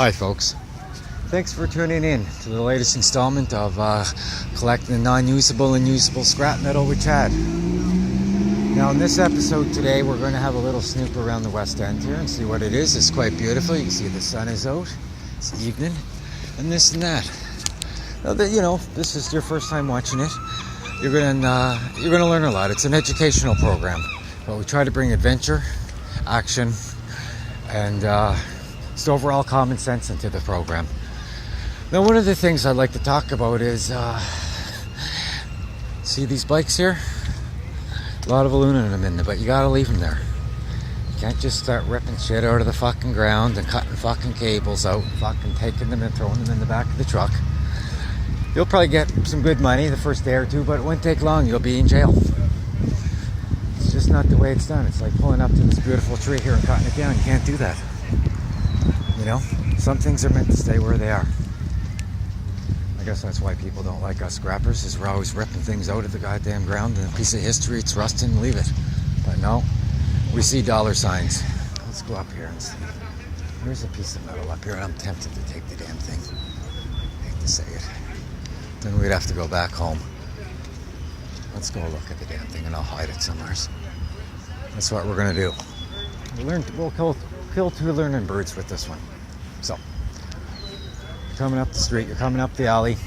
Hi folks, thanks for tuning in to the latest installment of collecting the non-usable and usable scrap metal with Chad. Now in this episode today we're going to have a little snoop around the West End here and see what it is. It's quite beautiful. You can see the sun is out, it's evening, and this and that. Now that, you know, this is your first time watching it, you're going to learn a lot. It's an educational program, but we try to bring adventure, action, and just overall common sense into the program. Now, one of the things I'd like to talk about is, see these bikes here? A lot of aluminum in them, but you gotta leave them there. You can't just start ripping shit out of the fucking ground and cutting fucking cables out, fucking taking them and throwing them in the back of the truck. You'll probably get some good money the first day or two, but it won't take long. You'll be in jail. It's just not the way it's done. It's like pulling up to this beautiful tree here and cutting it down. You can't do that. You know, some things are meant to stay where they are. I guess that's why people don't like us scrappers, is we're always ripping things out of the goddamn ground, and a piece of history, it's rusting, leave it. But no, we see dollar signs. Let's go up here and see. There's a piece of metal up here, and I'm tempted to take the damn thing. I hate to say it. Then we'd have to go back home. Let's go look at the damn thing, and I'll hide it somewhere. That's what we're gonna do. We'll kill two learning birds with this one. So, you're coming up the street, you're coming up the alley.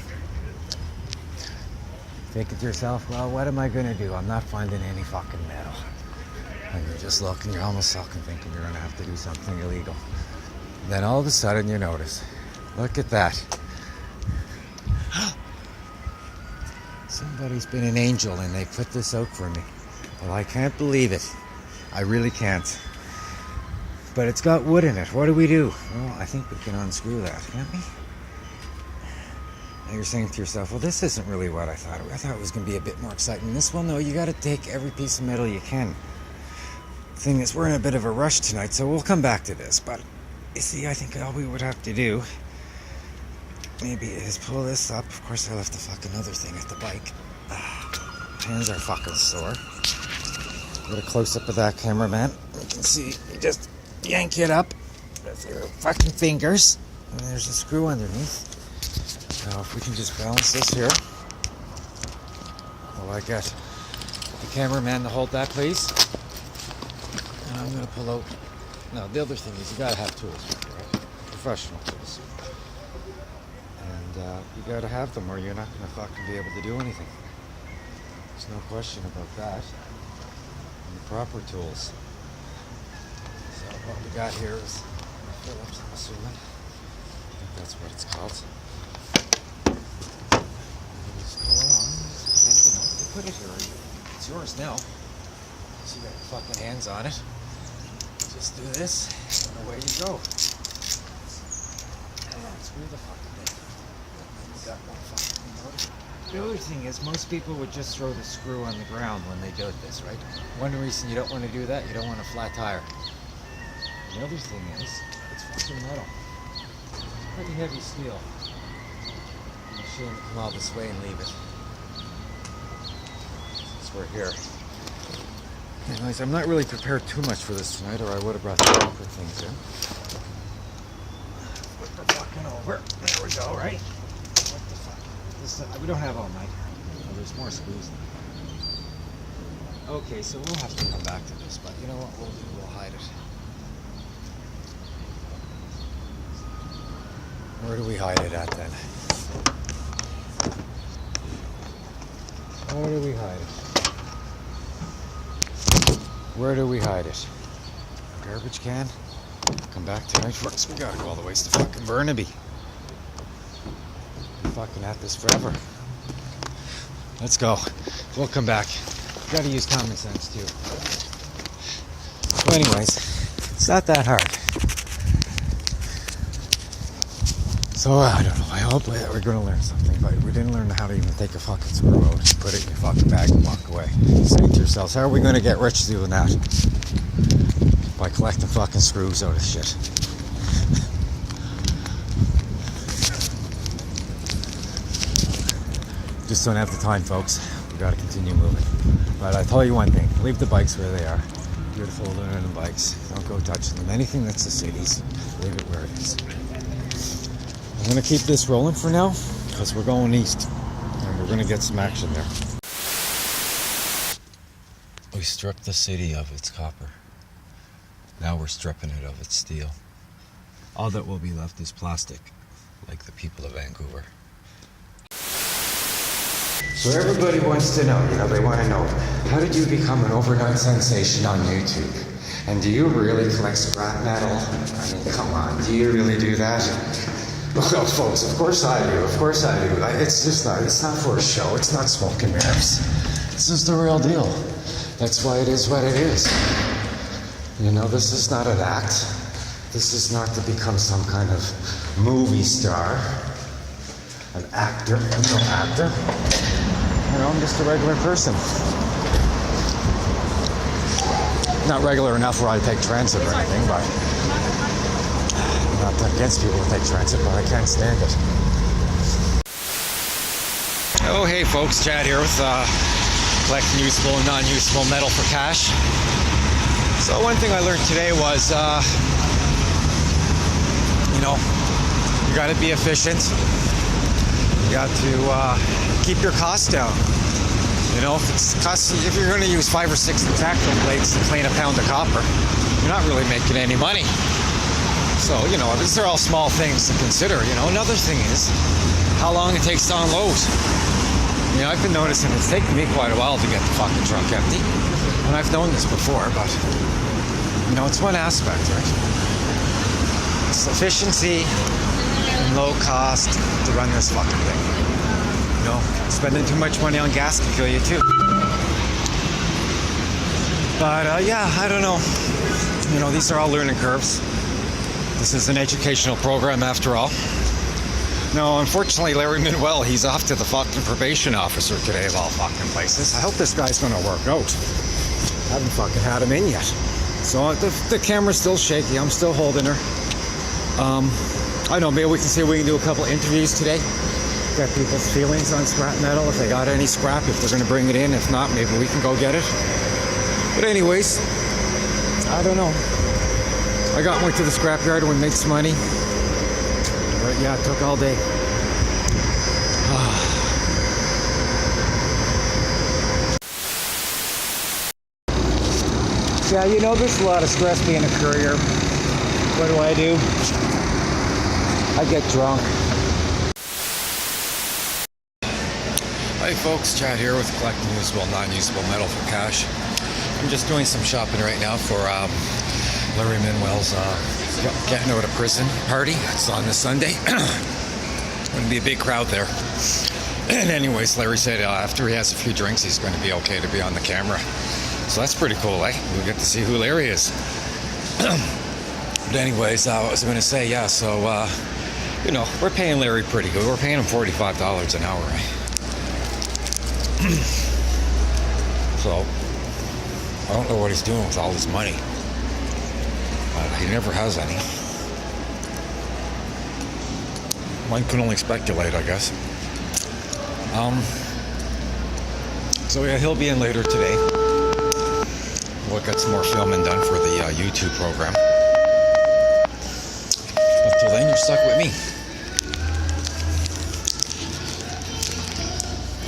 Thinking to yourself, well, what am I going to do? I'm not finding any fucking metal. And you're just looking, you're almost fucking thinking you're going to have to do something illegal. And then all of a sudden you notice, look at that. Somebody's been an angel and they put this out for me. Well, I can't believe it. I really can't. But it's got wood in it. What do we do? Well, I think we can unscrew that, can't we? Now you're saying to yourself, well, this isn't really what I thought. I thought it was going to be a bit more exciting. This one, no, you got to take every piece of metal you can. The thing is, we're in a bit of a rush tonight, so we'll come back to this. But, you see, I think all we would have to do, maybe, is pull this up. Of course, I left the fucking other thing at the bike. Hands are fucking sore. Get a close-up of that, cameraman. You can see, you just yank it up with your fucking fingers. And there's a screw underneath. Now, if we can just balance this here. Well, I get the cameraman to hold that, please. And I'm going to pull out. Now, the other thing is you got to have tools, right? Professional tools. And you got to have them or you're not going to fucking be able to do anything. There's no question about that. And the proper tools. So what we got here is Phillips, I'm assuming. I think that's what it's called. Just go along. You put it here. It's yours now. So you got your fucking hands on it. Just do this, and away you go. And screw the fucking thing. You got one fucking motor. The other thing is, most people would just throw the screw on the ground when they do this, right? One reason you don't want to do that, you don't want a flat tire. The other thing is, it's fucking metal. It's pretty heavy steel. You shouldn't come all this way and leave it. Since we're here. Anyways, I'm not really prepared too much for this tonight, or I would have brought the proper things in. Flip her fucking over. There we go, right? What the fuck? We don't have all night. Oh, there's more screws. Okay, so we'll have to come back to this, but you know what we'll do? We'll hide it. Where do we hide it at then? Where do we hide it? Where do we hide it? Garbage can? Come back tonight first. We gotta go all the ways to fucking Burnaby. We're fucking at this forever. Let's go. We'll come back. Gotta use common sense too. So anyways, it's not that hard. So I don't know, I hope that we're going to learn something, but we didn't learn how to even take a fucking screw out, put it in your fucking bag and walk away. Say to yourselves, how are we going to get rich doing that? By collecting fucking screws out of shit. Just don't have the time, folks. We got to continue moving. But I tell you one thing, leave the bikes where they are. Beautiful aluminum bikes. Don't go touching them. Anything that's the cities, leave it where it is. I'm gonna keep this rolling for now because we're going east and we're gonna get some action there. We stripped the city of its copper. Now we're stripping it of its steel. All that will be left is plastic, like the people of Vancouver. So everybody wants to know, they want to know, how did you become an overnight sensation on YouTube? And do you really collect scrap metal? I mean, come on, do you really do that? Well, folks, of course I do, it's not for a show, it's not smoke and mirrors. This is the real deal. That's why it is what it is. This is not an act. This is not to become some kind of movie star, an actor, no actor. I'm just a regular person. Not regular enough where I take transit or anything, but not against people who take transit, but I can't stand it. Oh, hey folks, Chad here with collecting usable and non-usable metal for cash. So one thing I learned today was, you got to be efficient. You got to keep your costs down. If you're going to use 5 or 6 tactile plates to clean a pound of copper, you're not really making any money. So, these are all small things to consider. Another thing is how long it takes to unload. I've been noticing it's taken me quite a while to get the fucking truck empty. And I've known this before, but, it's one aspect, right? It's efficiency and low cost to run this fucking thing. Spending too much money on gas can kill you too. But I don't know. These are all learning curves. This is an educational program after all. No, unfortunately, Larry Minwell, he's off to the fucking probation officer today of all fucking places. I hope this guy's gonna work out. I haven't fucking had him in yet. So the camera's still shaky. I'm still holding her. I know, maybe we can see if we can do a couple interviews today. Get people's feelings on scrap metal, if they got any scrap, if they're going to bring it in. If not, maybe we can go get it. But anyways, I don't know. I went to the scrapyard and we made some money. But yeah, it took all day. Yeah, there's a lot of stress being a courier. What do? I get drunk. Hi folks, Chad here with collecting usable, non-usable metal for cash. I'm just doing some shopping right now for Larry Minwell's getting out of prison party. It's on this Sunday. Going to be a big crowd there. And anyways, Larry said after he has a few drinks, he's going to be okay to be on the camera. So that's pretty cool, eh? We'll get to see who Larry is. But anyways, what was I going to say? Yeah, so, we're paying Larry pretty good. We're paying him $45 an hour, right? So, I don't know what he's doing with all his money. He never has any. One can only speculate, I guess. So yeah, he'll be in later today. We'll get some more filming done for the YouTube program. Until then, you're stuck with me.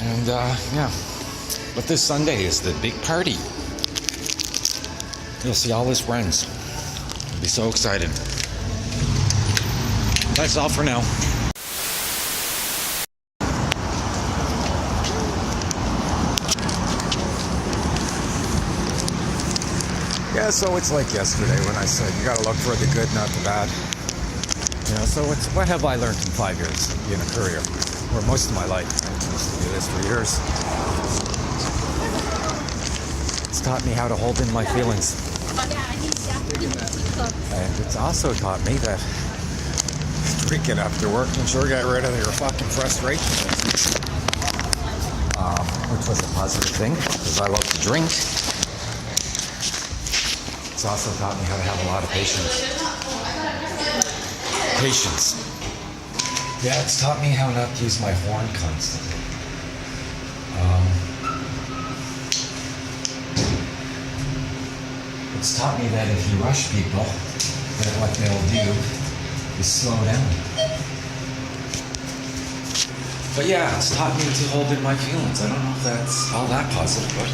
And yeah, but this Sunday is the big party. You'll see all his friends. You'll be so excited. That's all for now. Yeah, so it's like yesterday when I said you gotta look for the good, not the bad. So what have I learned in 5 years being a courier? Or most of my life. I used to do this for years. It's taught me how to hold in my feelings. And it's also taught me that drinking after work can sure get rid of your fucking frustration. Which was a positive thing, because I love to drink. It's also taught me how to have a lot of patience. Yeah, it's taught me how not to use my horn constantly. It's taught me that if you rush people, that what they'll do is slow down. But yeah, it's taught me to hold in my feelings. I don't know if that's all that positive, but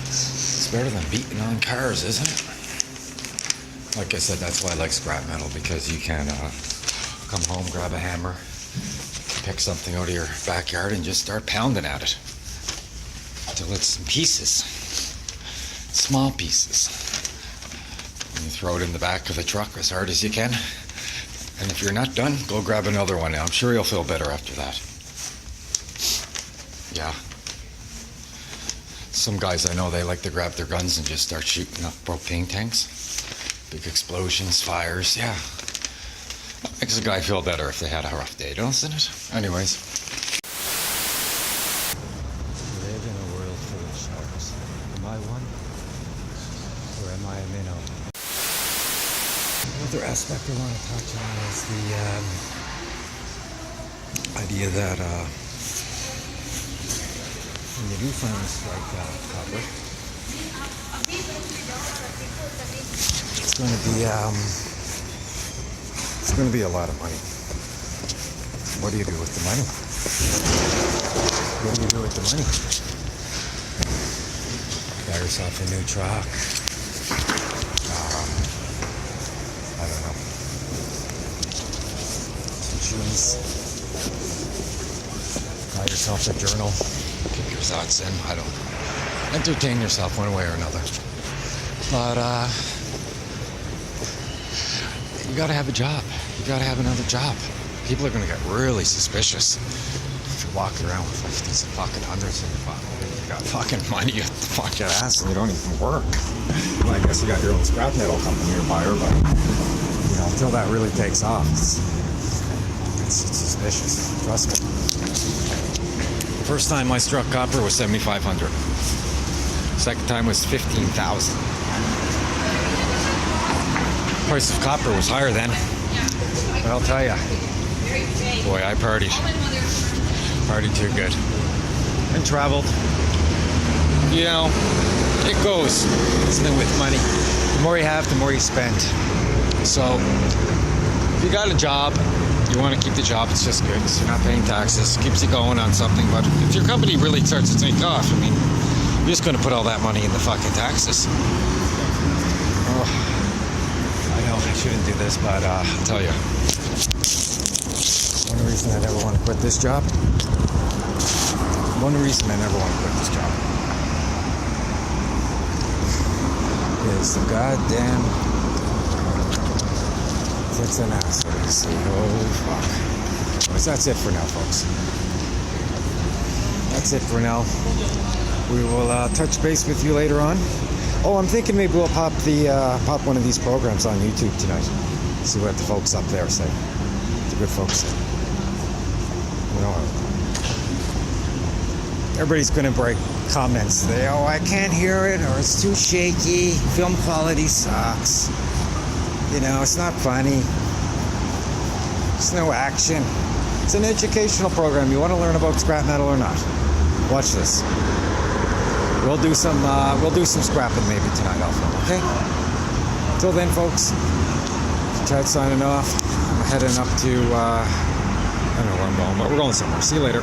it's better than beating on cars, isn't it? Like I said, that's why I like scrap metal, because you can come home, grab a hammer, pick something out of your backyard and just start pounding at it until it's in pieces, small pieces. And you throw it in the back of the truck as hard as you can. And if you're not done, go grab another one. I'm sure you'll feel better after that. Yeah. Some guys I know, they like to grab their guns and just start shooting up propane tanks. Big explosions, fires, yeah. That makes a guy feel better if they had a rough day, doesn't it? Anyways. We live in a world full of sharks. Am I one? Or am I a minnow? Another aspect I want to touch on is the idea that when you do finally strike copper, it's going to be a lot of money. What do you do with the money? What do you do with the money? Buy yourself a new truck. I don't know. Some shoes. Buy yourself a journal. Keep your thoughts in. I don't know. Entertain yourself one way or another. But you gotta have a job. You gotta have another job. People are gonna get really suspicious if you're walking around with 50s and fucking hundreds in your pocket. You got fucking money at the fucking ass and you don't even work. Well, I guess you got your own scrap metal company or buyer, but you know, until that really takes off, it's suspicious. Trust me. First time I struck copper was $7,500. Second time was $15,000. Price of copper was higher then. But I'll tell ya, boy, I partied. Partied too good. And traveled. You know, it goes, isn't it, with money? The more you have, the more you spend. So, if you got a job, you want to keep the job, it's just good. So you're not paying taxes, keeps you going on something. But if your company really starts to take off, I mean, you're just going to put all that money in the fucking taxes. Oh, I know I shouldn't do this, but I'll tell you. One reason I never want to quit this job. One reason I never want to quit this job is the goddamn tits and ass. What do you see? Oh, fuck. Anyways, that's it for now, folks. That's it for now. We will touch base with you later on. Oh, I'm thinking maybe we'll pop one of these programs on YouTube tonight. See what the folks up there say. The good folks say. You know, everybody's going to break comments. Oh, I can't hear it, or it's too shaky. Film quality sucks. You know, it's not funny. There's no action. It's an educational program. You want to learn about scrap metal or not? Watch this. We'll do some scrapping maybe tonight, I'll film, okay? Till then, folks, Chad signing off. I'm heading up to, I don't know where I'm going, but we're going somewhere. See you later.